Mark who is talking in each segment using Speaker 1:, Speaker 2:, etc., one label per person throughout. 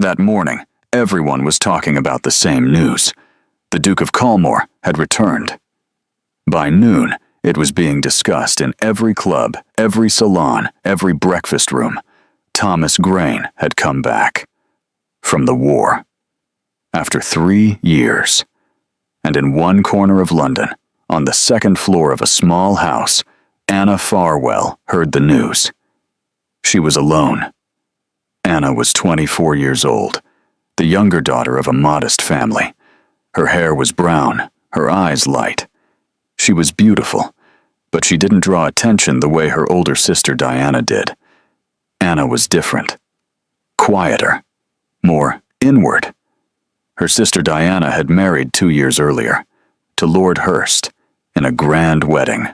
Speaker 1: That morning, everyone was talking about the same news. The Duke of Culmore had returned. By noon, it was being discussed in every club, every salon, every breakfast room. Thomas Grain had come back. From the war. After 3 years. And in one corner of London, on the second floor of a small house, Anna Farwell heard the news. She was alone. Anna was 24 years old, the younger daughter of a modest family. Her hair was brown, her eyes light. She was beautiful, but she didn't draw attention the way her older sister Diana did. Anna was different. Quieter. More inward. Her sister Diana had married 2 years earlier, to Lord Hurst, in a grand wedding.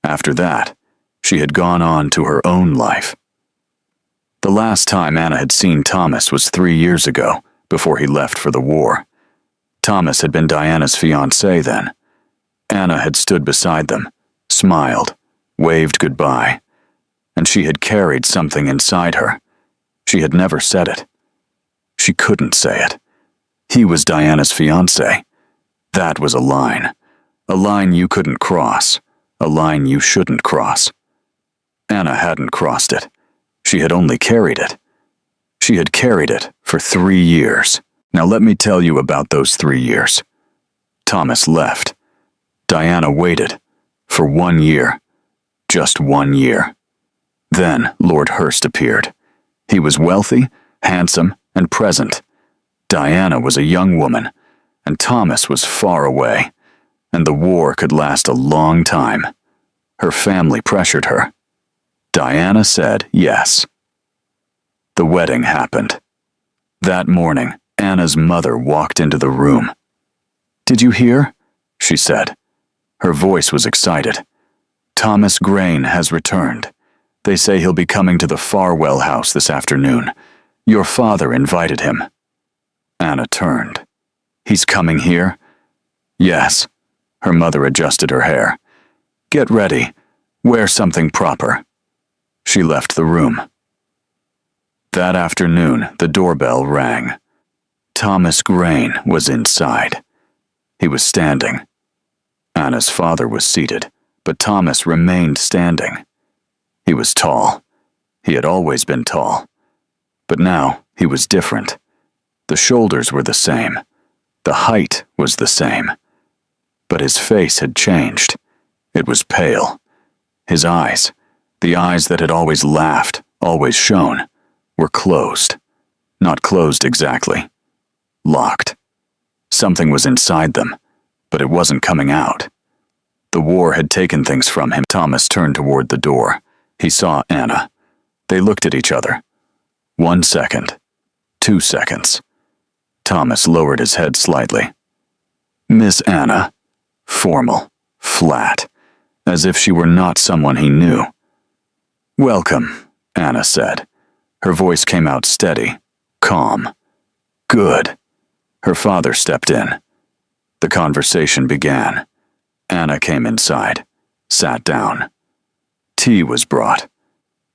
Speaker 1: After that, she had gone on to her own life. The last time Anna had seen Thomas was 3 years ago, before he left for the war. Thomas had been Diana's fiancé then. Anna had stood beside them, smiled, waved goodbye, and she had carried something inside her. She had never said it. She couldn't say it. He was Diana's fiancé. That was a line you couldn't cross, a line you shouldn't cross. Anna hadn't crossed it. She had only carried it. She had carried it for 3 years. Now let me tell you about those 3 years. Thomas left. Diana waited for 1 year. Just 1 year. Then Lord Hurst appeared. He was wealthy, handsome, and present. Diana was a young woman, and Thomas was far away, and the war could last a long time. Her family pressured her. Diana said yes. The wedding happened. That morning, Anna's mother walked into the room. "Did you hear?" she said. Her voice was excited. "Thomas Grain has returned. They say he'll be coming to the Farwell house this afternoon. Your father invited him." Anna turned. "He's coming here?" "Yes." Her mother adjusted her hair. "Get ready. Wear something proper." She left the room. That afternoon, the doorbell rang. Thomas Grain was inside. He was standing. Anna's father was seated, but Thomas remained standing. He was tall. He had always been tall. But now he was different. The shoulders were the same. The height was the same. But his face had changed. It was pale. His eyes, the eyes that had always laughed, always shone, were closed. Not closed exactly. Locked. Something was inside them, but it wasn't coming out. The war had taken things from him. Thomas turned toward the door. He saw Anna. They looked at each other. 1 second. 2 seconds. Thomas lowered his head slightly. "Miss Anna." Formal. Flat. As if she were not someone he knew. "Welcome," Anna said. Her voice came out steady, calm. "Good." Her father stepped in. The conversation began. Anna came inside, sat down. Tea was brought.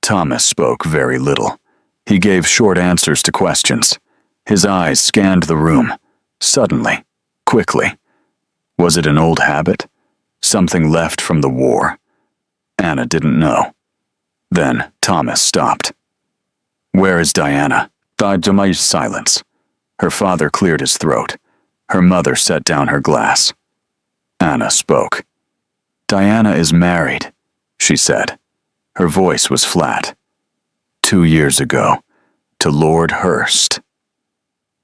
Speaker 1: Thomas spoke very little. He gave short answers to questions. His eyes scanned the room, suddenly, quickly. Was it an old habit? Something left from the war? Anna didn't know. Then Thomas stopped. "Where is Diana?" Silence. Her father cleared his throat. Her mother set down her glass. Anna spoke. "Diana is married," she said. Her voice was flat. 2 years ago, to Lord Hurst.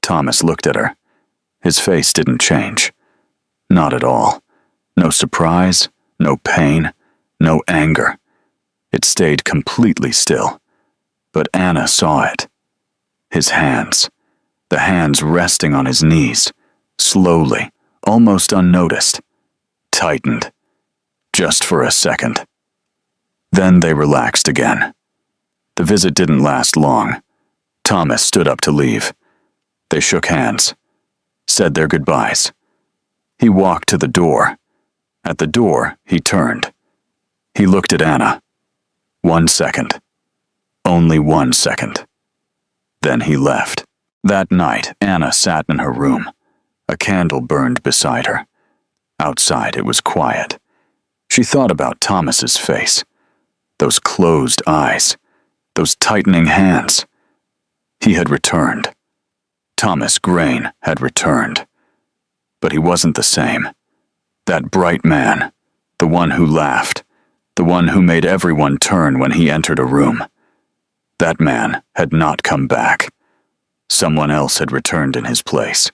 Speaker 1: Thomas looked at her. His face didn't change. Not at all. No surprise, no pain, no anger. It stayed completely still. But Anna saw it. His hands, the hands resting on his knees, slowly, almost unnoticed, tightened, just for a second. Then they relaxed again. The visit didn't last long. Thomas stood up to leave. They shook hands, said their goodbyes. He walked to the door. At the door, he turned. He looked at Anna. 1 second. Only 1 second. Then he left. That night, Anna sat in her room. A candle burned beside her. Outside, it was quiet. She thought about Thomas's face. Those closed eyes. Those tightening hands. He had returned. Thomas Grain had returned. But he wasn't the same. That bright man, the one who laughed, the one who made everyone turn when he entered a room. That man had not come back. Someone else had returned in his place.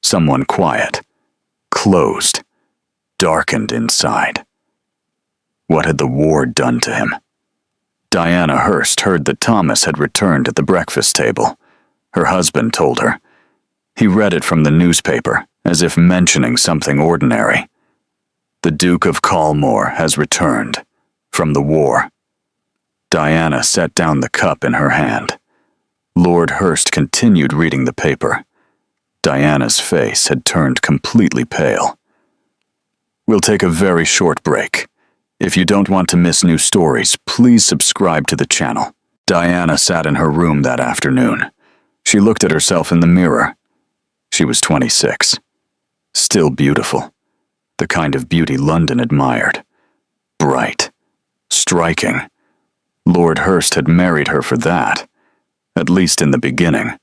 Speaker 1: Someone quiet, closed, darkened inside. What had the war done to him? Diana Hurst heard that Thomas had returned at the breakfast table. Her husband told her. He read it from the newspaper, as if mentioning something ordinary. The Duke of Calmore has returned from the war. Diana set down the cup in her hand. Lord Hurst continued reading the paper. Diana's face had turned completely pale. We'll take a very short break. If you don't want to miss new stories, please subscribe to the channel. Diana sat in her room that afternoon. She looked at herself in the mirror. She was 26. Still beautiful. The kind of beauty London admired. Bright. Striking. Lord Hurst had married her for that. At least in the beginning.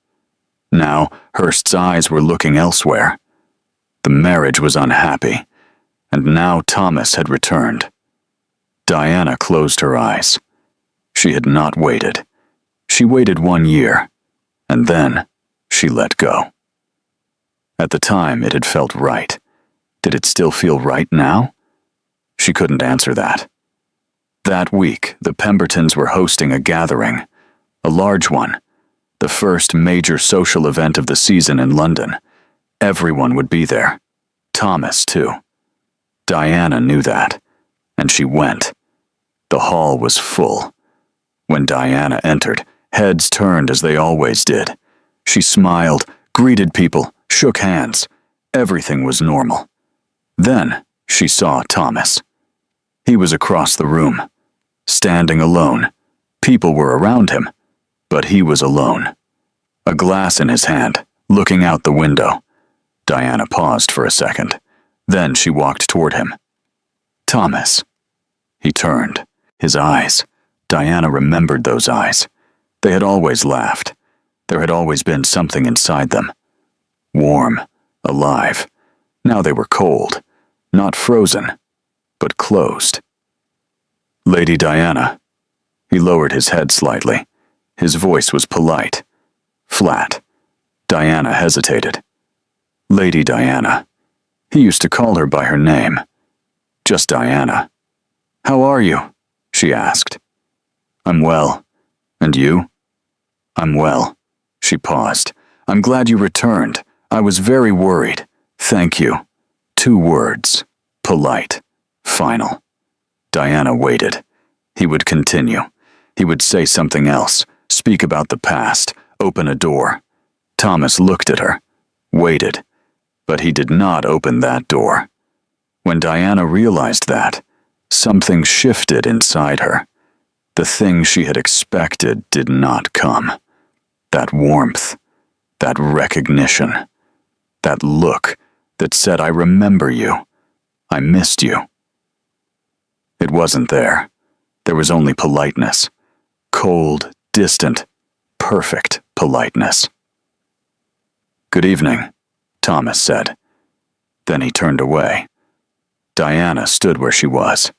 Speaker 1: Now, Hurst's eyes were looking elsewhere. The marriage was unhappy, and now Thomas had returned. Diana closed her eyes. She had not waited. She waited 1 year, and then she let go. At the time, it had felt right. Did it still feel right now? She couldn't answer that. That week, the Pembertons were hosting a gathering, a large one, the first major social event of the season in London. Everyone would be there. Thomas, too. Diana knew that, and she went. The hall was full. When Diana entered, heads turned as they always did. She smiled, greeted people, shook hands. Everything was normal. Then she saw Thomas. He was across the room, standing alone. People were around him, but he was alone. A glass in his hand, looking out the window. Diana paused for a second. Then she walked toward him. Thomas. He turned. His eyes. Diana remembered those eyes. They had always laughed. There had always been something inside them. Warm, alive. Now they were cold. Not frozen, but closed. Lady Diana. He lowered his head slightly. His voice was polite. Flat. Diana hesitated. Lady Diana. He used to call her by her name. Just Diana. How are you? She asked. I'm well. And you? I'm well. She paused. I'm glad you returned. I was very worried. Thank you. 2 words. Polite. Final. Diana waited. He would continue. He would say something else, speak about the past, open a door. Thomas looked at her, waited, but he did not open that door. When Diana realized that, something shifted inside her. The thing she had expected did not come. That warmth, that recognition, that look that said, I remember you, I missed you. It wasn't there. There was only politeness. Cold, distant, perfect politeness. Good evening, Thomas said. Then he turned away. Diana stood where she was.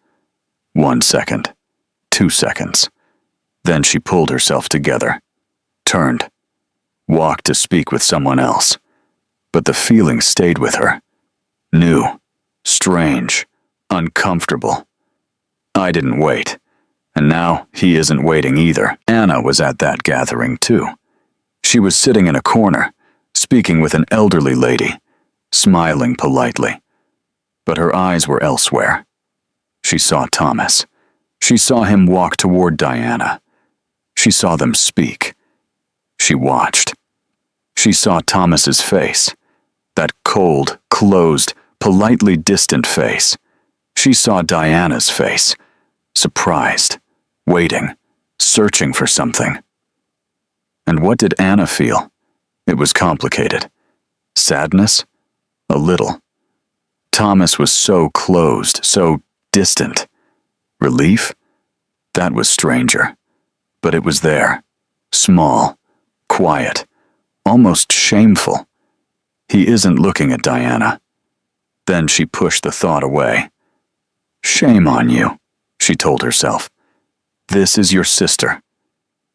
Speaker 1: 1 second, 2 seconds. Then she pulled herself together, turned, walked to speak with someone else. But the feeling stayed with her. New, strange, uncomfortable. I didn't wait. And now he isn't waiting either. Anna was at that gathering too. She was sitting in a corner, speaking with an elderly lady, smiling politely. But her eyes were elsewhere. She saw Thomas. She saw him walk toward Diana. She saw them speak. She watched. She saw Thomas's face. That cold, closed, politely distant face. She saw Diana's face. Surprised. Waiting, searching for something. And what did Anna feel? It was complicated. Sadness? A little. Thomas was so closed, so distant. Relief? That was stranger. But it was there. Small. Quiet. Almost shameful. He isn't looking at Diana. Then she pushed the thought away. Shame on you, she told herself. This is your sister.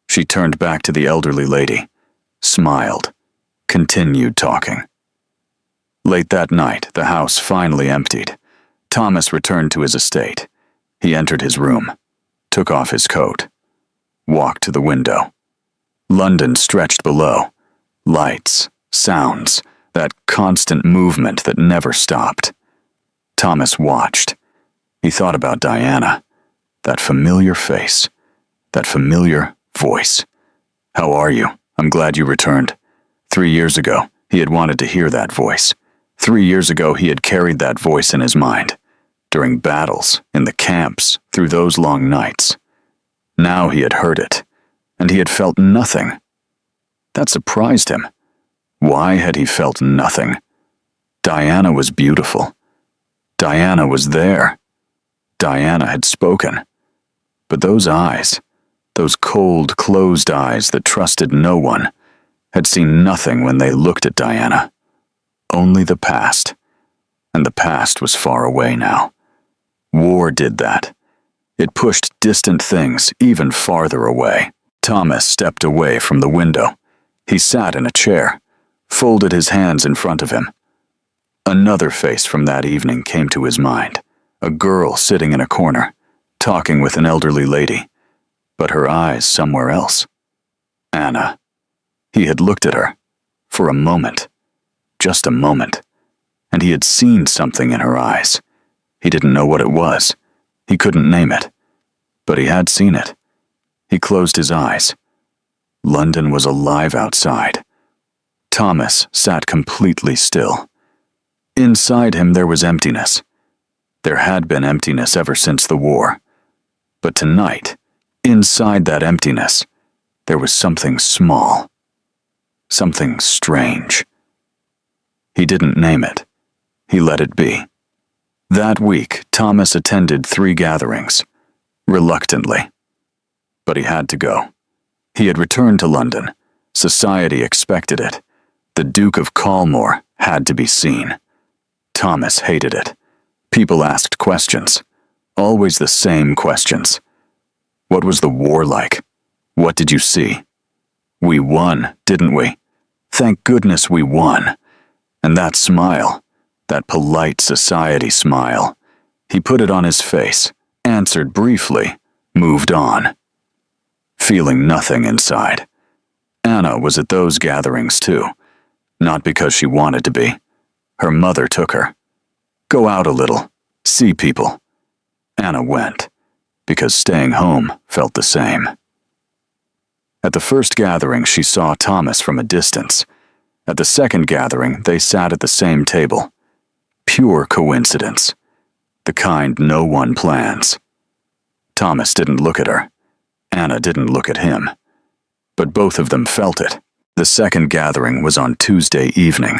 Speaker 1: She turned back to the elderly lady, smiled, continued talking. Late that night, the house finally emptied. Thomas returned to his estate. He entered his room, took off his coat, walked to the window. London stretched below. Lights, sounds, that constant movement that never stopped. Thomas watched. He thought about Diana, that familiar face, that familiar voice. How are you? I'm glad you returned. 3 years ago, he had wanted to hear that voice. 3 years ago, he had carried that voice in his mind. During battles, in the camps, through those long nights. Now he had heard it, and he had felt nothing. That surprised him. Why had he felt nothing? Diana was beautiful. Diana was there. Diana had spoken. But those eyes, those cold, closed eyes that trusted no one, had seen nothing when they looked at Diana. Only the past. And the past was far away now. War did that. It pushed distant things even farther away. Thomas stepped away from the window. He sat in a chair, folded his hands in front of him. Another face from that evening came to his mind. A girl sitting in a corner, talking with an elderly lady, but her eyes somewhere else. Anna. He had looked at her. For a moment. Just a moment. And he had seen something in her eyes. He didn't know what it was. He couldn't name it. But he had seen it. He closed his eyes. London was alive outside. Thomas sat completely still. Inside him there was emptiness. There had been emptiness ever since the war. But tonight, inside that emptiness, there was something small. Something strange. He didn't name it. He let it be. That week, Thomas attended 3 gatherings. Reluctantly. But he had to go. He had returned to London. Society expected it. The Duke of Calmore had to be seen. Thomas hated it. People asked questions. Always the same questions. What was the war like? What did you see? We won, didn't we? Thank goodness we won. And that smile, that polite society smile, he put it on his face, answered briefly, moved on. Feeling nothing inside. Anna was at those gatherings too. Not because she wanted to be. Her mother took her. Go out a little. See people. Anna went, because staying home felt the same. At the first gathering, she saw Thomas from a distance. At the second gathering, they sat at the same table. Pure coincidence. The kind no one plans. Thomas didn't look at her. Anna didn't look at him. But both of them felt it. The second gathering was on Tuesday evening.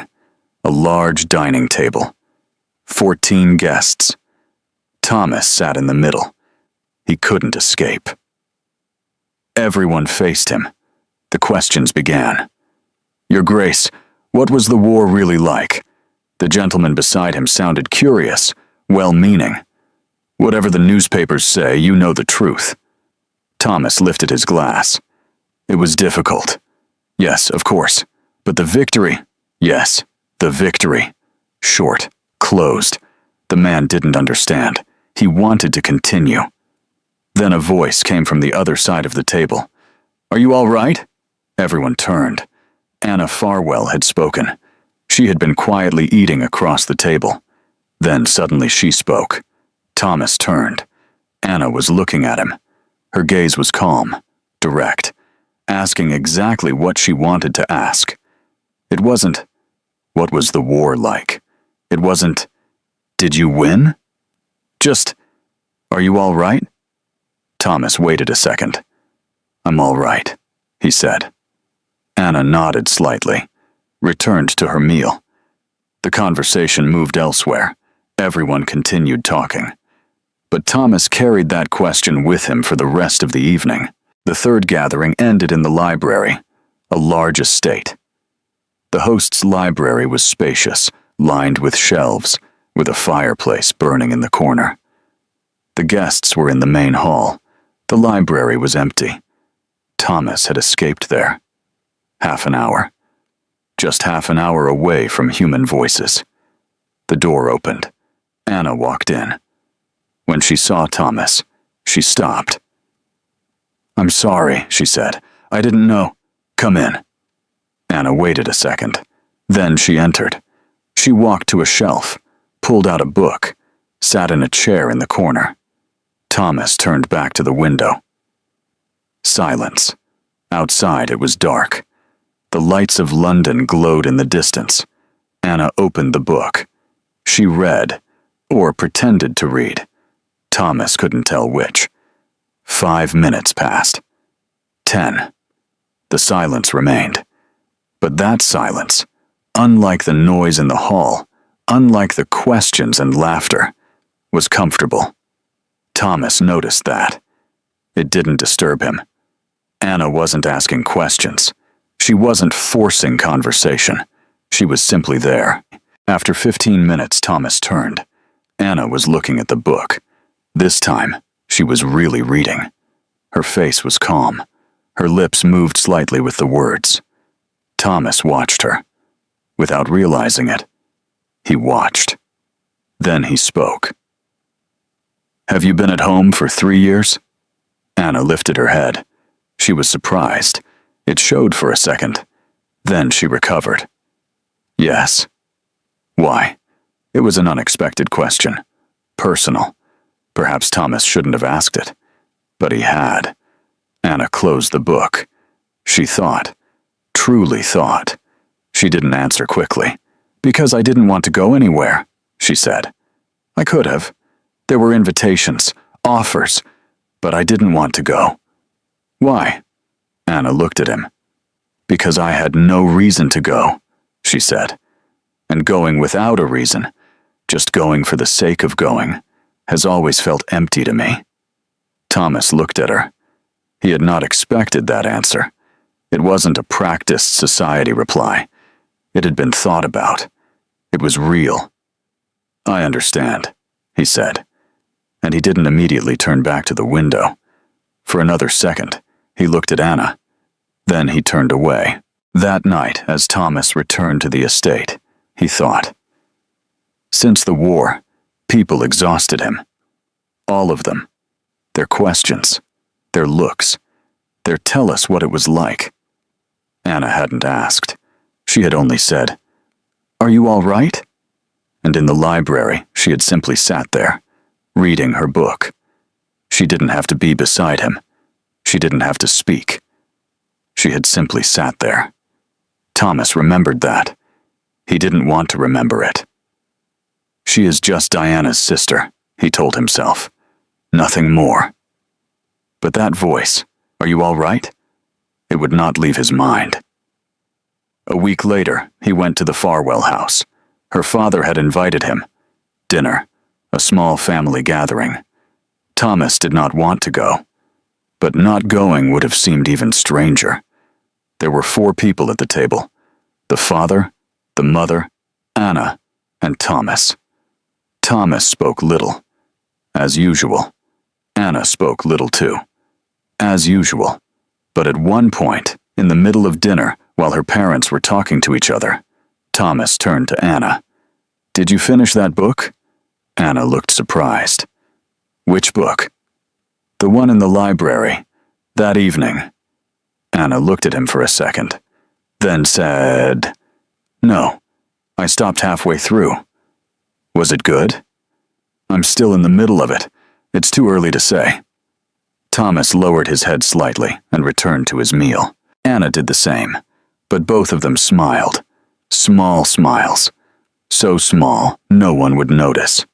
Speaker 1: A large dining table. 14 guests. Thomas sat in the middle. He couldn't escape. Everyone faced him. The questions began. Your Grace, what was the war really like? The gentleman beside him sounded curious, well-meaning. Whatever the newspapers say, you know the truth. Thomas lifted his glass. It was difficult. Yes, of course. But the victory? Yes, the victory. Short, closed. The man didn't understand. He wanted to continue. Then a voice came from the other side of the table. Are you all right? Everyone turned. Anna Farwell had spoken. She had been quietly eating across the table. Then suddenly she spoke. Thomas turned. Anna was looking at him. Her gaze was calm, direct, asking exactly what she wanted to ask. It wasn't, what was the war like? It wasn't, did you win? Just, are you all right? Thomas waited a second. I'm all right, he said. Anna nodded slightly. returned to her meal. The conversation moved elsewhere. Everyone continued talking. But Thomas carried that question with him for the rest of the evening. The third gathering ended in the library, a large estate. The host's library was spacious, lined with shelves, with a fireplace burning in the corner. The guests were in the main hall. The library was empty. Thomas had escaped there. Half an hour. Just half an hour away from human voices. The door opened. Anna walked in. When she saw Thomas, she stopped. "I'm sorry," she said. "I didn't know. Come in." Anna waited a second. Then she entered. She walked to a shelf, pulled out a book, sat in a chair in the corner. Thomas turned back to the window. Silence. Outside it was dark. The lights of London glowed in the distance. Anna opened the book. She read, or pretended to read. Thomas couldn't tell which. 5 minutes passed. 10. The silence remained. But that silence, unlike the noise in the hall, unlike the questions and laughter, was comfortable. Thomas noticed that. It didn't disturb him. Anna wasn't asking questions. She wasn't forcing conversation. She was simply there. After 15 minutes, Thomas turned. Anna was looking at the book. This time, she was really reading. Her face was calm. Her lips moved slightly with the words. Thomas watched her. Without realizing it, he watched. Then he spoke. "Have you been at home for 3 years?" Anna lifted her head. She was surprised. It showed for a second. Then she recovered. "Yes." "Why?" It was an unexpected question. Personal. Perhaps Thomas shouldn't have asked it. But he had. Anna closed the book. She thought. Truly thought. She didn't answer quickly. "Because I didn't want to go anywhere," she said. "I could have. There were invitations, offers, but I didn't want to go." "Why?" Anna looked at him. "Because I had no reason to go," she said. "And going without a reason, just going for the sake of going, has always felt empty to me." Thomas looked at her. He had not expected that answer. It wasn't a practiced society reply. It had been thought about. It was real. "I understand," he said. And he didn't immediately turn back to the window. For another second, he looked at Anna. Then he turned away. That night, as Thomas returned to the estate, he thought. Since the war, people exhausted him. All of them. Their questions, their looks, their tell us what it was like. Anna hadn't asked. She had only said, "Are you all right?" And in the library, she had simply sat there, reading her book. She didn't have to be beside him. She didn't have to speak. She had simply sat there. Thomas remembered that. He didn't want to remember it. She is just Diana's sister, he told himself. Nothing more. But that voice, "Are you all right?" It would not leave his mind. A week later, he went to the Farwell house. Her father had invited him. Dinner, a small family gathering. Thomas did not want to go. But not going would have seemed even stranger. There were 4 people at the table. The father, the mother, Anna, and Thomas. Thomas spoke little. As usual. Anna spoke little too. As usual. But at one point, in the middle of dinner, while her parents were talking to each other, Thomas turned to Anna. "Did you finish that book?" Anna looked surprised. "Which book?" "The one in the library. That evening." Anna looked at him for a second, then said, "No, I stopped halfway through." "Was it good?" "I'm still in the middle of it. It's too early to say." Thomas lowered his head slightly and returned to his meal. Anna did the same, but both of them smiled. Small smiles. So small, no one would notice.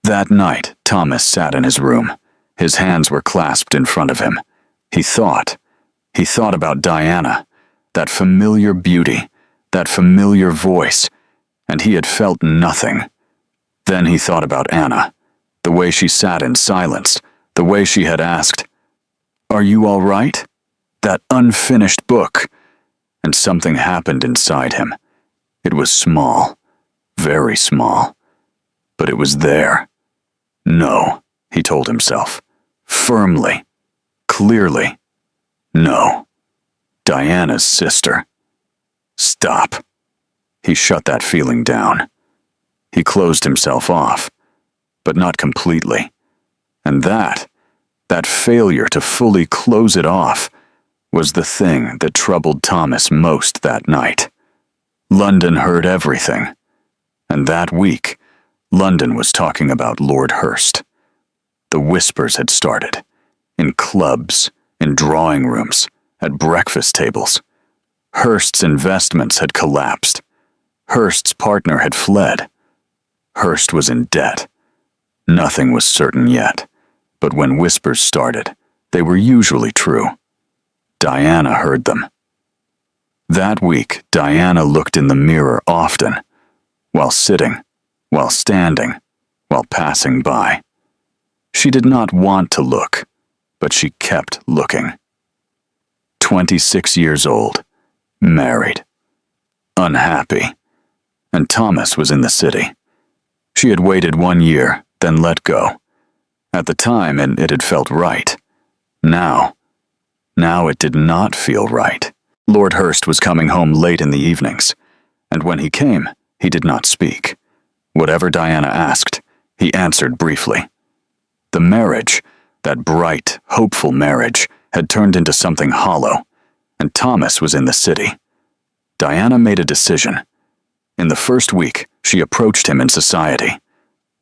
Speaker 1: That night, Thomas sat in his room. His hands were clasped in front of him. He thought about Diana, that familiar beauty, that familiar voice, and he had felt nothing. Then he thought about Anna, the way she sat in silence, the way she had asked, "Are you all right?" That unfinished book. And something happened inside him. It was small, very small, but it was there. No, he told himself, firmly, clearly. No. Diana's sister. Stop. He shut that feeling down. He closed himself off, but not completely. And that failure to fully close it off, was the thing that troubled Thomas most that night. London heard everything. And that week, London was talking about Lord Hurst. The whispers had started. In clubs, in drawing rooms, at breakfast tables. Hurst's investments had collapsed. Hurst's partner had fled. Hurst was in debt. Nothing was certain yet, but when whispers started, they were usually true. Diana heard them. That week, Diana looked in the mirror often, while sitting, while standing, while passing by. She did not want to look, but she kept looking. 26 years old, married, unhappy, and Thomas was in the city. She had waited 1 year, then let go. At the time, it had felt right. Now it did not feel right. Lord Hurst was coming home late in the evenings, and when he came, he did not speak. Whatever Diana asked, he answered briefly. The marriage, that bright, hopeful marriage, had turned into something hollow, and Thomas was in the city. Diana made a decision. In the first week, she approached him in society.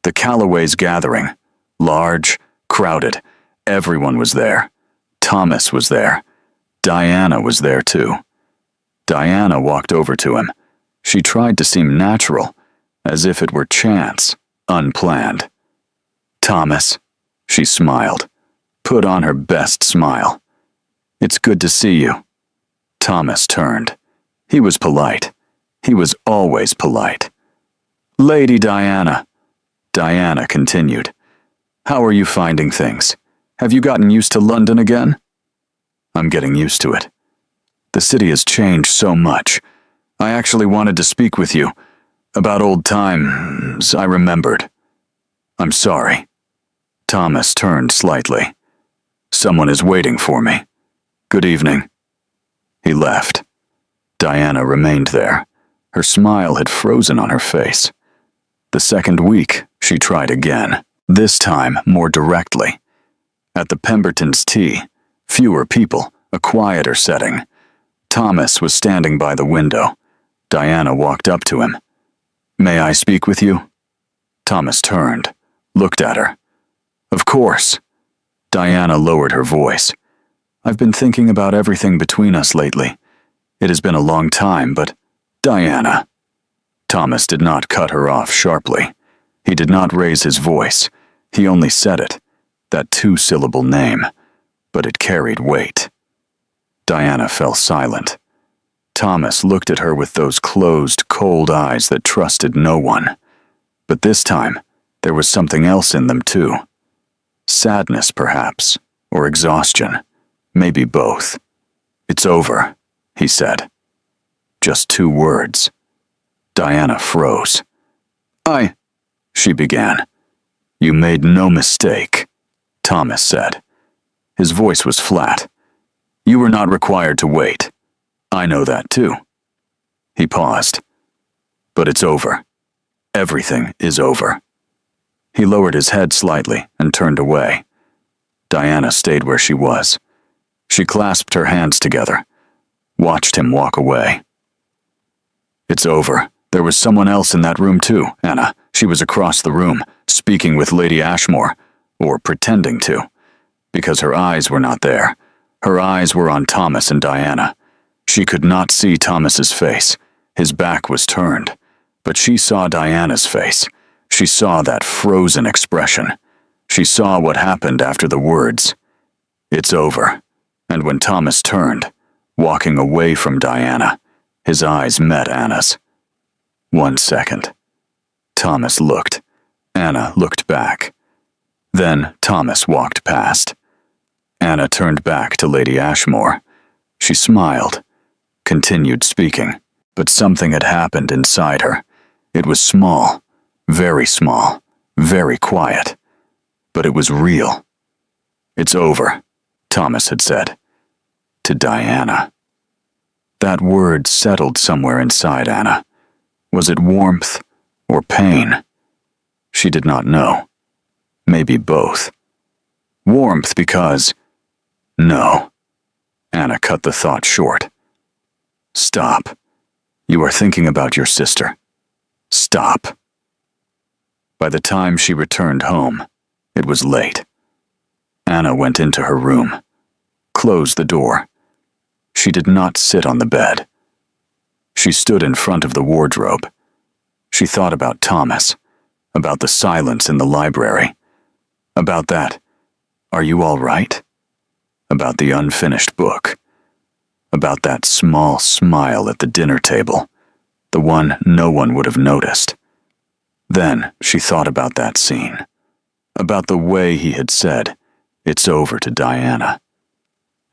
Speaker 1: The Calloway's gathering, large, crowded, everyone was there. Thomas was there. Diana was there too. Diana walked over to him. She tried to seem natural, as if it were chance, unplanned. "Thomas," she smiled, put on her best smile. "It's good to see you." Thomas turned. He was polite. He was always polite. "Lady Diana," Diana continued. "How are you finding things? Have you gotten used to London again?" "I'm getting used to it. The city has changed so much. I actually wanted to speak with you about old times I remembered. I'm sorry." Thomas turned slightly. "Someone is waiting for me. Good evening." He left. Diana remained there. Her smile had frozen on her face. The second week, she tried again, this time more directly. At the Pemberton's tea, fewer people, a quieter setting. Thomas was standing by the window. Diana walked up to him. "May I speak with you?" Thomas turned, looked at her. "Of course." Diana lowered her voice. "I've been thinking about everything between us lately. It has been a long time, but Diana." Thomas did not cut her off sharply. He did not raise his voice. He only said it, that two-syllable name, but it carried weight. Diana fell silent. Thomas looked at her with those closed, cold eyes that trusted no one. But this time, there was something else in them too. Sadness, perhaps, or exhaustion, maybe both. "It's over," he said. Just 2 words. Diana froze. She began. "You made no mistake," Thomas said. His voice was flat. "You were not required to wait. I know that too." He paused. "But it's over. Everything is over." He lowered his head slightly and turned away. Diana stayed where she was. She clasped her hands together, watched him walk away. "It's over. There was someone else in that room too, Anna. She was across the room, speaking with Lady Ashmore, or pretending to, because her eyes were not there. Her eyes were on Thomas and Diana. She could not see Thomas's face. His back was turned, but she saw Diana's face. She saw that frozen expression. She saw what happened after the words, "It's over." And when Thomas turned, walking away from Diana, His eyes met Anna's. 1 second. Thomas looked. Anna looked back. Then Thomas walked past. Anna turned back to Lady Ashmore. She smiled, continued speaking, but something had happened inside her. It was small, very quiet, but it was real. "It's over," Thomas had said. To Diana. That word settled somewhere inside Anna. Was it warmth or pain? She did not know. Maybe both. Warmth because... No. Anna cut the thought short. Stop. You are thinking about your sister. Stop. By the time she returned home, it was late. Anna went into her room, closed the door. She did not sit on the bed. She stood in front of the wardrobe. She thought about Thomas, about the silence in the library, about that, "Are you all right?" About the unfinished book, about that small smile at the dinner table, the one no one would have noticed. Then she thought about that scene, about the way he had said, "It's over," to Diana.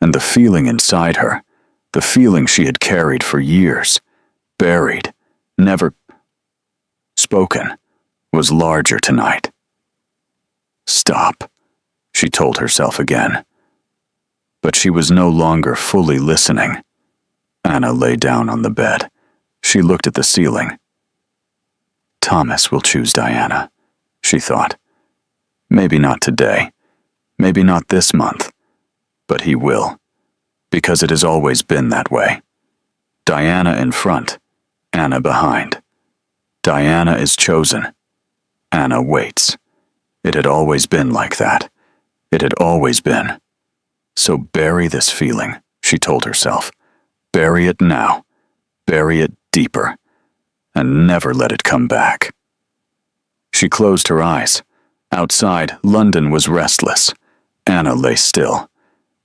Speaker 1: And the feeling inside her, the feeling she had carried for years, buried, never spoken, was larger tonight. Stop, she told herself again. But she was no longer fully listening. Anna lay down on the bed. She looked at the ceiling. Thomas will choose Diana, she thought. Maybe not today, maybe not this month, but he will, because it has always been that way. Diana in front, Anna behind. Diana is chosen. Anna waits. It had always been like that. It had always been. So bury this feeling, she told herself. Bury it now. Bury it deeper. And never let it come back. She closed her eyes. Outside, London was restless. Anna lay still,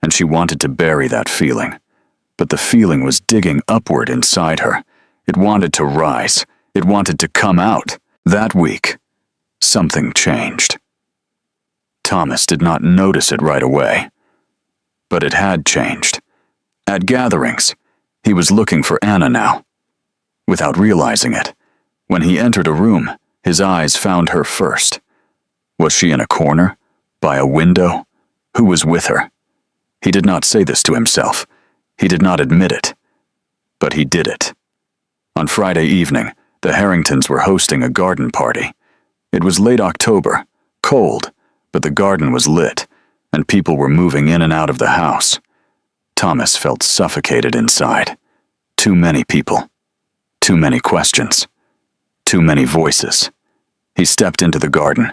Speaker 1: and she wanted to bury that feeling. But the feeling was digging upward inside her. It wanted to rise. It wanted to come out. That week, something changed. Thomas did not notice it right away. But it had changed. At gatherings, he was looking for Anna now. Without realizing it, when he entered a room, his eyes found her first. Was she in a corner? By a window? Who was with her? He did not say this to himself. He did not admit it. But he did it. On Friday evening, the Harringtons were hosting a garden party. It was late October, cold, but the garden was lit, and people were moving in and out of the house. Thomas felt suffocated inside. Too many people. Too many questions. Too many voices. He stepped into the garden.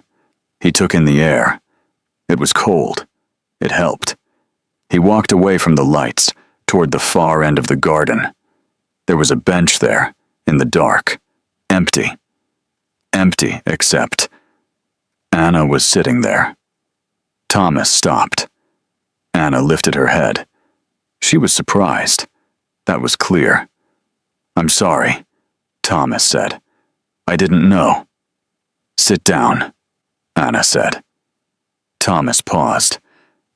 Speaker 1: He took in the air. It was cold. It helped. He walked away from the lights, toward the far end of the garden. There was a bench there, in the dark. Empty. Empty, except Anna was sitting there. Thomas stopped. Anna lifted her head. She was surprised. That was clear. "I'm sorry," Thomas said. "I didn't know." "Sit down," Anna said. Thomas paused.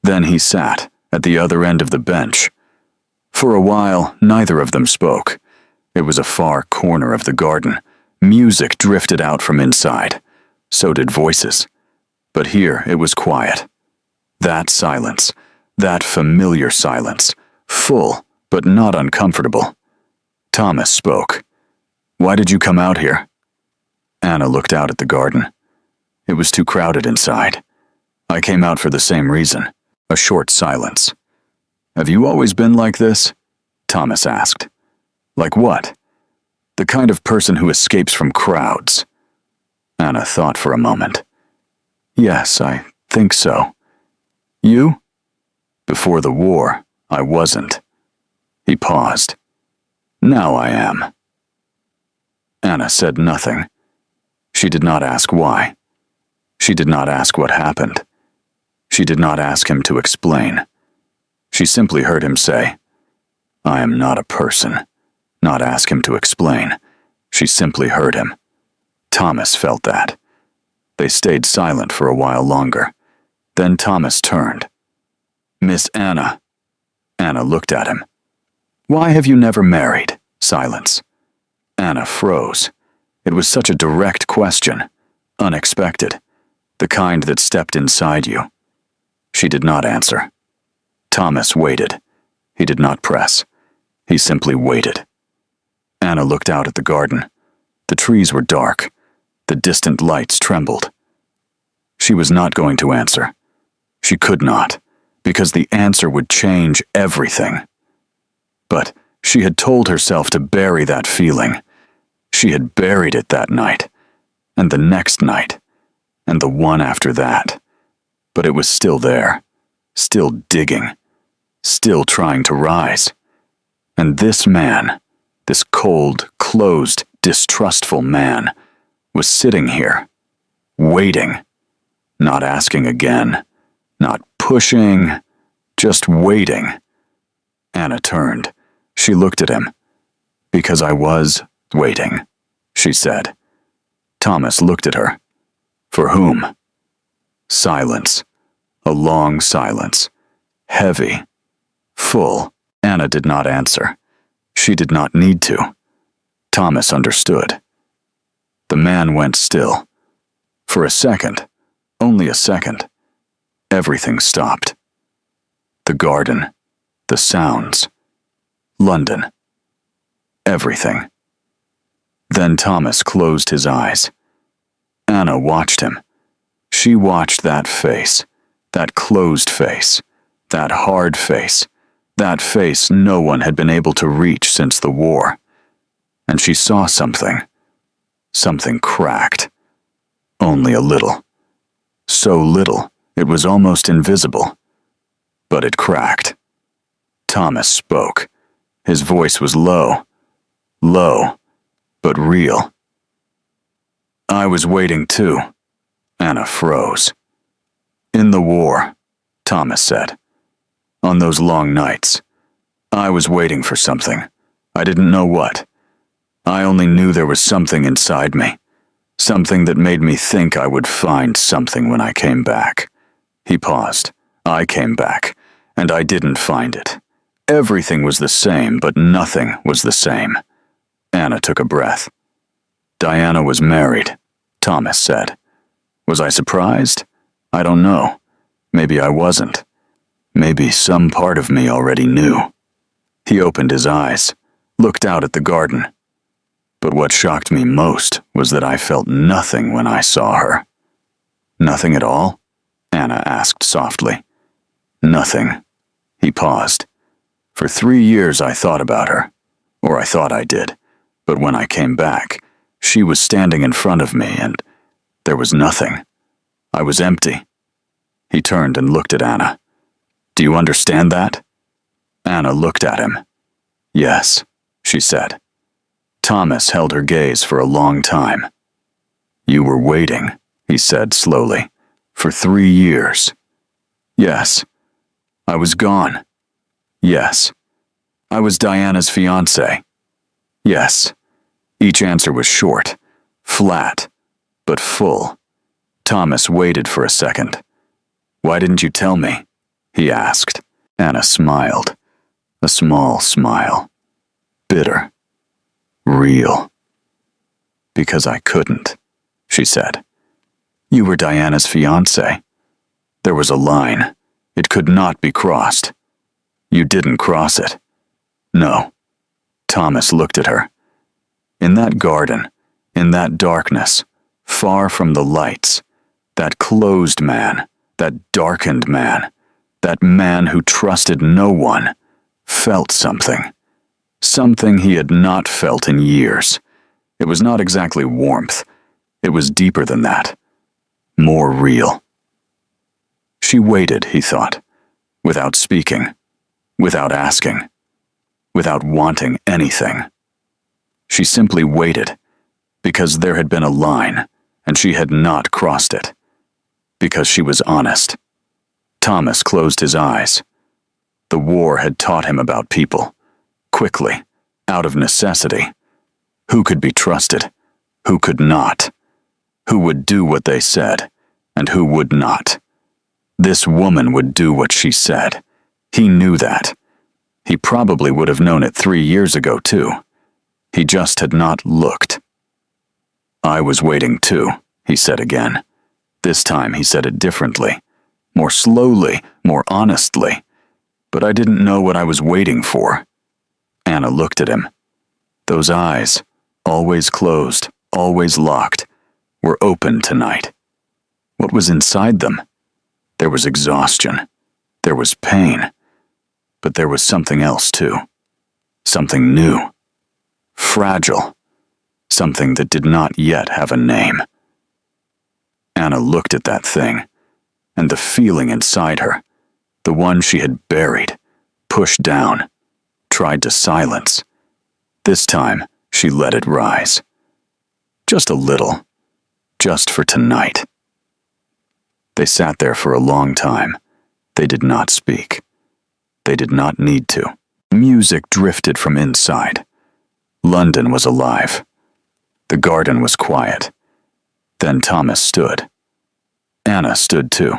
Speaker 1: Then he sat at the other end of the bench. For a while, neither of them spoke. It was a far corner of the garden. Music drifted out from inside. So did voices. But here it was quiet. That silence, that familiar silence, full but not uncomfortable. Thomas spoke. "Why did you come out here?" Anna looked out at the garden. It was too crowded inside. "I came out for the same reason." A short silence. "Have you always been like this?" Thomas asked. "Like what?" "The kind of person who escapes from crowds." Anna thought for a moment. "Yes, I think so." "You?" "Before the war, I wasn't." He paused. "Now I am." Anna said nothing. She did not ask why. She did not ask what happened. She did not ask him to explain. She simply heard him say, "I am not a person. not ask him to explain. She simply heard him. Thomas felt that. They stayed silent for a while longer. Then Thomas turned. "Miss Anna." Anna looked at him. "Why have you never married?" Silence. Anna froze. It was such a direct question, unexpected, the kind that stepped inside you. She did not answer. Thomas waited. He did not press. He simply waited. Anna looked out at the garden. The trees were dark. The distant lights trembled. She was not going to answer. She could not, because the answer would change everything. But she had told herself to bury that feeling. She had buried it that night, and the next night, and the one after that. But it was still there, still digging, still trying to rise. And this man, this cold, closed, distrustful man, was sitting here, waiting, not asking again, not pushing, just waiting. Anna turned. She looked at him. "Because I was waiting," she said. Thomas looked at her. "For whom?" Silence. A long silence. Heavy. Full. Anna did not answer. She did not need to. Thomas understood. The man went still. For a second, only a second, everything stopped. The garden, the sounds, London, everything. Then Thomas closed his eyes. Anna watched him. She watched that face, that closed face, that hard face, that face no one had been able to reach since the war. And she saw something. Something cracked. Only a little. So little, it was almost invisible. But it cracked. Thomas spoke. His voice was low. Low, but real. "I was waiting too." Anna froze. "In the war," Thomas said. "On those long nights. I was waiting for something. I didn't know what. I only knew there was something inside me. Something that made me think I would find something when I came back." He paused. "I came back, and I didn't find it. Everything was the same, but nothing was the same." Anna took a breath. "Diana was married," Thomas said. "Was I surprised? I don't know. Maybe I wasn't. Maybe some part of me already knew." He opened his eyes, looked out at the garden. "But what shocked me most was that I felt nothing when I saw her." "Nothing at all?" Anna asked softly. "Nothing." He paused. "For 3 years I thought about her, or I thought I did, but when I came back, she was standing in front of me and there was nothing. I was empty." He turned and looked at Anna. "Do you understand that?" Anna looked at him. "Yes," she said. Thomas held her gaze for a long time. "You were waiting," he said slowly, "for 3 years." "Yes." "I was gone." "Yes." "I was Diana's fiancée." "Yes." Each answer was short, flat, but full. Thomas waited for a second. "Why didn't you tell me?" he asked. Anna smiled. A small smile. Bitter. Real. "Because I couldn't," she said. "You were Diana's fiancé. There was a line. It could not be crossed. You didn't cross it." "No." Thomas looked at her. In that garden, in that darkness, far from the lights, that closed man, that darkened man, that man who trusted no one, felt something. Something he had not felt in years. It was not exactly warmth. It was deeper than that. More real. She waited, he thought, without speaking, without asking, without wanting anything. She simply waited, because there had been a line, and she had not crossed it. Because she was honest. Thomas closed his eyes. The war had taught him about people. Quickly, out of necessity. Who could be trusted? Who could not? Who would do what they said, and who would not? This woman would do what she said. He knew that. He probably would have known it 3 years ago, too. He just had not looked. I was waiting too, he said again. This time he said it differently, more slowly, more honestly. But I didn't know what I was waiting for. Anna looked at him. Those eyes, always closed, always locked, were open tonight. What was inside them? There was exhaustion. There was pain. But there was something else too. Something new. Fragile. Something that did not yet have a name. Anna looked at that thing, and the feeling inside her, the one she had buried, pushed down, tried to silence. This time, she let it rise. Just a little. Just for tonight. They sat there for a long time. They did not speak. They did not need to. Music drifted from inside. London was alive. The garden was quiet. Then Thomas stood. Anna stood too.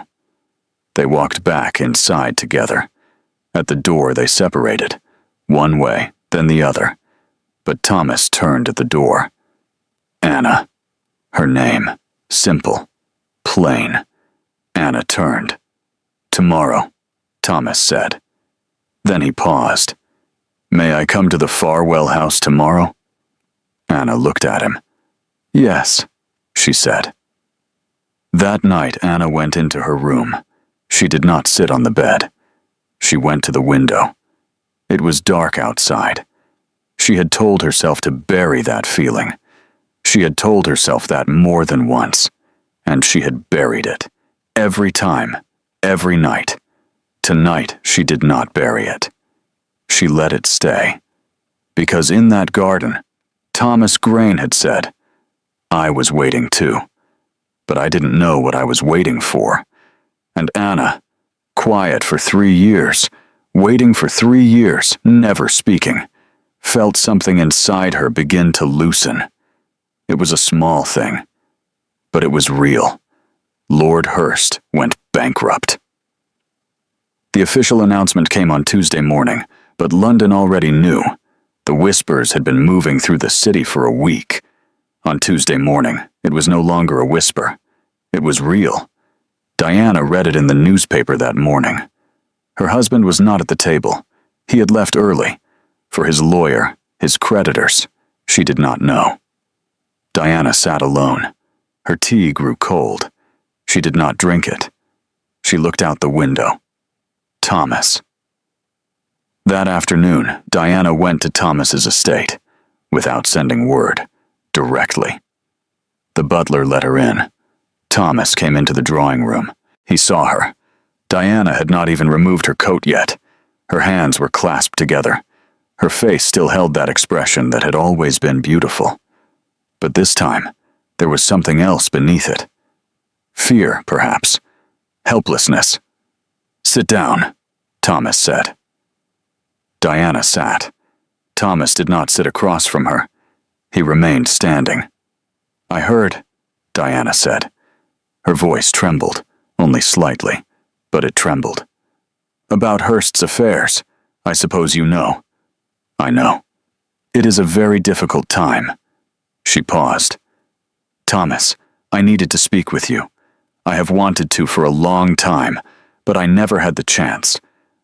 Speaker 1: They walked back inside together. At the door they separated, one way, then the other. But Thomas turned at the door. Anna. Her name. Simple. Plain. Anna turned. Tomorrow, Thomas said. Then he paused. May I come to the Farwell house tomorrow? Anna looked at him. Yes, she said. That night Anna went into her room. She did not sit on the bed. She went to the window. It was dark outside. She had told herself to bury that feeling. She had told herself that more than once, and she had buried it. Every time, every night. Tonight she did not bury it. She let it stay. Because in that garden, Thomas Grain had said, I was waiting too. But I didn't know what I was waiting for. And Anna, quiet for 3 years, waiting for 3 years, never speaking, felt something inside her begin to loosen. It was a small thing, but it was real. Lord Hurst went bankrupt. The official announcement came on Tuesday morning, but London already knew. The whispers had been moving through the city for a week. On Tuesday morning, it was no longer a whisper. It was real. Diana read it in the newspaper that morning. Her husband was not at the table. He had left early. For his lawyer, his creditors, she did not know. Diana sat alone. Her tea grew cold. She did not drink it. She looked out the window. Thomas. That afternoon, Diana went to Thomas's estate, without sending word, directly. The butler let her in. Thomas came into the drawing room. He saw her. Diana had not even removed her coat yet. Her hands were clasped together. Her face still held that expression that had always been beautiful. But this time, there was something else beneath it. Fear, perhaps. Helplessness. Sit down, Thomas said. Diana sat. Thomas did not sit across from her. He remained standing. I heard, Diana said. Her voice trembled, only slightly, but it trembled. About Hurst's affairs, I suppose you know. I know. It is a very difficult time. She paused. Thomas, I needed to speak with you. I have wanted to for a long time, but I never had the chance.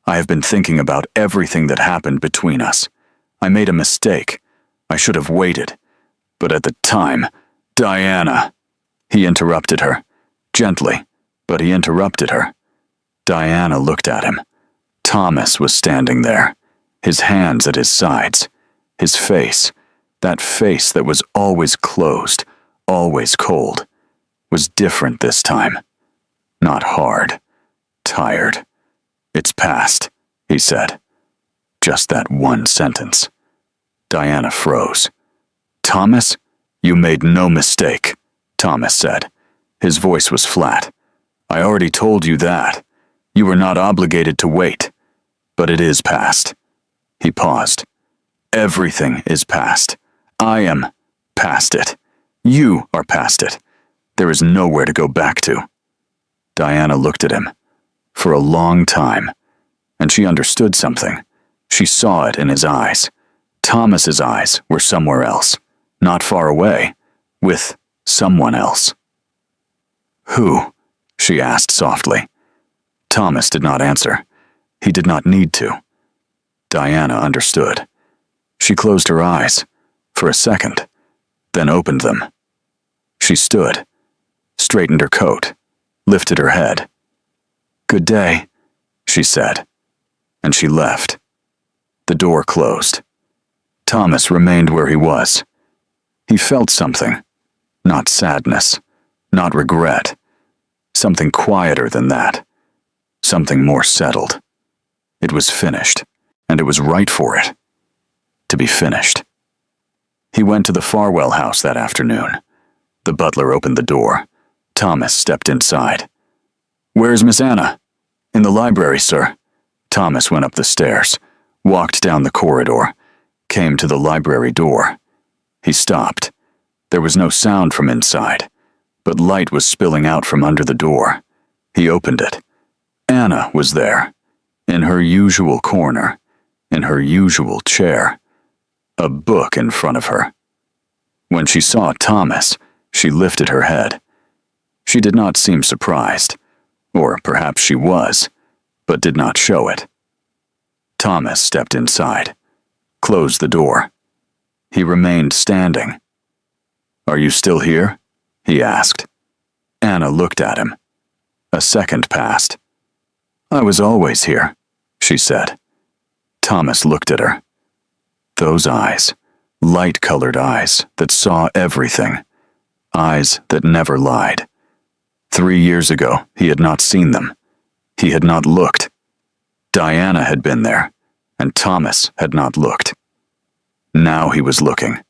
Speaker 1: I have been thinking about everything that happened between us. I made a mistake. I should have waited. But at the time, Diana. He interrupted her. Gently, but he interrupted her. Diana looked at him. Thomas was standing there, his hands at his sides, his face, that face that was always closed, always cold, was different this time. Not hard, tired. It's past, he said. Just that one sentence. Diana froze. Thomas, you made no mistake, Thomas said. His voice was flat. I already told you that. You were not obligated to wait. But it is past. He paused. Everything is past. I am past it. You are past it. There is nowhere to go back to. Diana looked at him for a long time, and she understood something. She saw it in his eyes. Thomas's eyes were somewhere else, not far away, with someone else. Who? She asked softly. Thomas did not answer. He did not need to. Diana understood. She closed her eyes for a second, then opened them. She stood, straightened her coat, lifted her head. "Good day," she said, and she left. The door closed. Thomas remained where he was. He felt something, not sadness, not regret, something quieter than that, something more settled. It was finished, and it was right for it to be finished. He went to the Farwell house that afternoon. The butler opened the door. Thomas stepped inside. "Where's Miss Anna?" "In the library, sir." Thomas went up the stairs, walked down the corridor, came to the library door. He stopped. There was no sound from inside, but light was spilling out from under the door. He opened it. Anna was there, in her usual corner, in her usual chair, a book in front of her. When she saw Thomas, she lifted her head. She did not seem surprised, or perhaps she was, but did not show it. Thomas stepped inside, closed the door. He remained standing. "Are you still here?" he asked. Anna looked at him. A second passed. "I was always here," she said. Thomas looked at her. Those eyes, light-colored eyes that saw everything, eyes that never lied. 3 years ago, he had not seen them. He had not looked. Diana had been there, and Thomas had not looked. Now he was looking.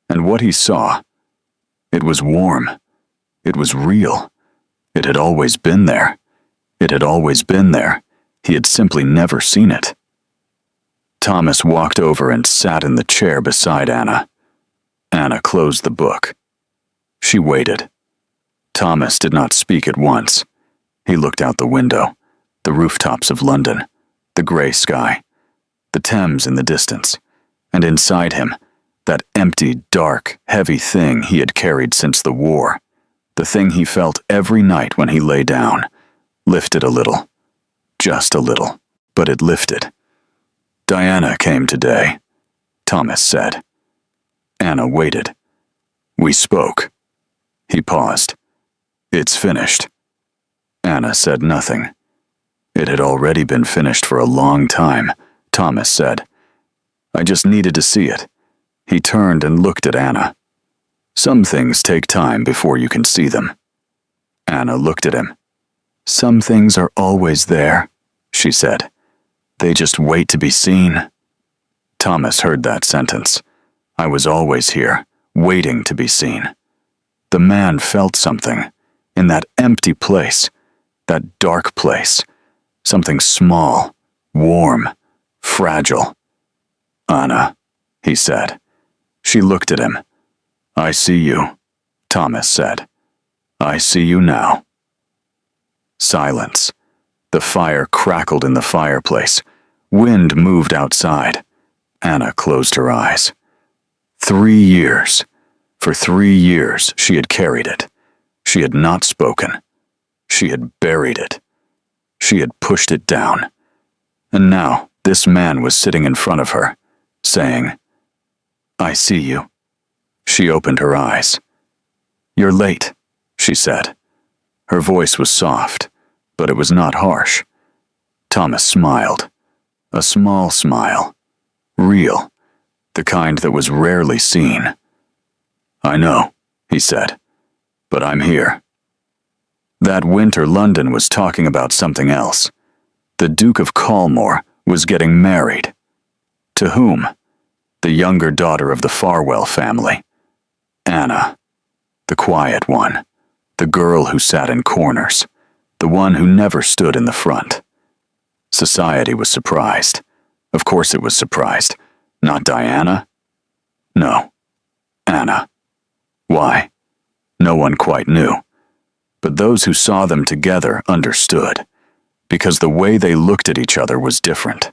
Speaker 1: And what he saw, it was warm. It was real. It had always been there. It had always been there. He had simply never seen it. Thomas walked over and sat in the chair beside Anna. Anna closed the book. She waited. Thomas did not speak at once. He looked out the window, the rooftops of London, the gray sky, the Thames in the distance, and inside him, that empty, dark, heavy thing he had carried since the war, the thing he felt every night when he lay down, lifted a little, just a little, but it lifted. "Diana came today," Thomas said. Anna waited. "We spoke." He paused. "It's finished." Anna said nothing. "It had already been finished for a long time," Thomas said. "I just needed to see it." He turned and looked at Anna. "Some things take time before you can see them." Anna looked at him. "Some things are always there," she said. "They just wait to be seen." Thomas heard that sentence. I was always here, waiting to be seen. The man felt something, in that empty place, that dark place, something small, warm, fragile. "Anna," he said. She looked at him. "I see you," Thomas said. "I see you now." Silence. The fire crackled in the fireplace. Wind moved outside. Anna closed her eyes. 3 years. For 3 years she had carried it. She had not spoken. She had buried it. She had pushed it down. And now this man was sitting in front of her, saying, "I see you." She opened her eyes. "You're late," she said. Her voice was soft, but it was not harsh. Thomas smiled. A small smile. Real. The kind that was rarely seen. "I know," he said, "but I'm here." That winter London was talking about something else. The Duke of Calmore was getting married. To whom? The younger daughter of the Farwell family. Anna. The quiet one. The girl who sat in corners. The one who never stood in the front. Society was surprised. Of course it was surprised. Not Diana? No. Anna. Why? No one quite knew. But those who saw them together understood, because the way they looked at each other was different.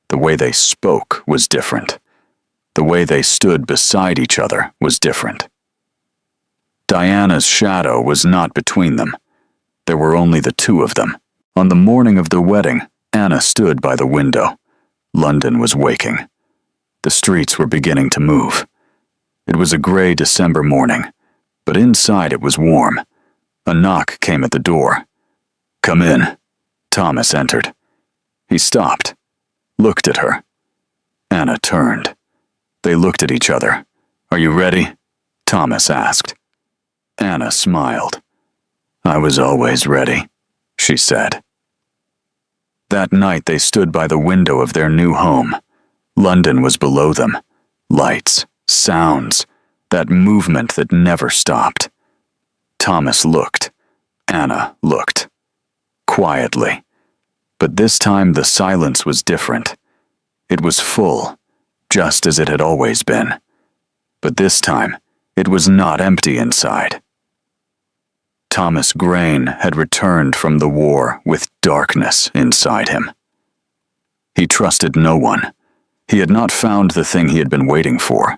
Speaker 1: The way they spoke was different. The way they stood beside each other was different. Diana's shadow was not between them. There were only the two of them. On the morning of the wedding, Anna stood by the window. London was waking. The streets were beginning to move. It was a gray December morning, but inside it was warm. A knock came at the door. "Come in." Thomas entered. He stopped, looked at her. Anna turned. They looked at each other. "Are you ready?" Thomas asked. Anna smiled. "I was always ready," she said. That night they stood by the window of their new home. London was below them. Lights, sounds, that movement that never stopped. Thomas looked. Anna looked. Quietly. But this time the silence was different. It was full, just as it had always been. But this time, it was not empty inside. Thomas Grain had returned from the war with darkness inside him. He trusted no one. He had not found the thing he had been waiting for,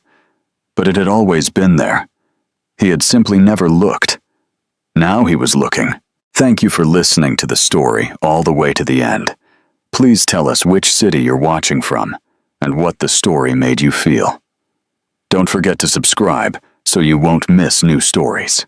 Speaker 1: but it had always been there. He had simply never looked. Now he was looking. Thank you for listening to the story all the way to the end. Please tell us which city you're watching from and what the story made you feel. Don't forget to subscribe so you won't miss new stories.